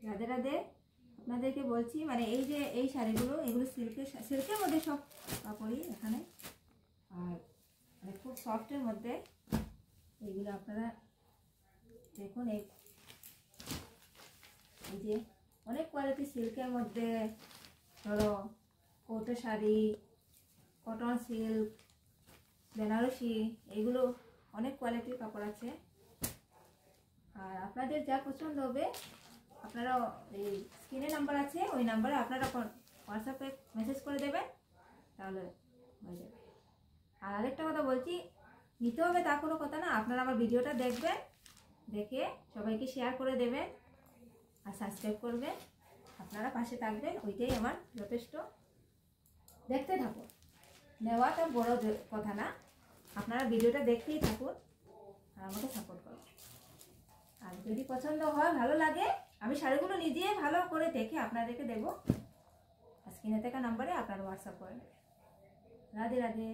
রাধে রাধে। আপনাদেরকে বলছি মানে এই যে এই শাড়িগুলো এগুলো সিল্কের মধ্যে সব কাপড়ই এখানে, আর মানে খুব সফটের মধ্যে এইগুলো আপনারা দেখুন। এই যে অনেক কোয়ালিটি সিল্কের মধ্যে, ধরো কোটা শাড়ি, কটন সিল্ক, বেনারসি, এগুলো অনেক কোয়ালিটির কাপড় আছে। আর আপনাদের যা পছন্দ হবে আপনারা এই স্ক্রিনে নাম্বার আছে, ওই নাম্বারে আপনারা হোয়াটসঅ্যাপে মেসেজ করে দেবেন, তাহলে হয়ে যাবে। আর আরেকটা কথা বলছি, নিতে হবে তা কোনো কথা না, আপনারা আমার ভিডিওটা দেখবেন, দেখে সবাইকে শেয়ার করে দেবেন আর সাবস্ক্রাইব করবেন, আপনারা পাশে থাকবেন, ওইটাই আমার যথেষ্ট। দেখতে থাকুন, নেওয়াটা বড় কথা না, আপনারা ভিডিওটা দেখতেই থাকুন আর আমাকে সাপোর্ট করুন। আর যদি পছন্দ হয়, ভালো লাগে, আমি শাড়িগুলো নিজে ভালো করে দেখে আপনাদেরকে দেবো। স্ক্রিনে থাকা নাম্বারে আপনারা হোয়াটসঅ্যাপ করে নেবেন। রাধে রাধে।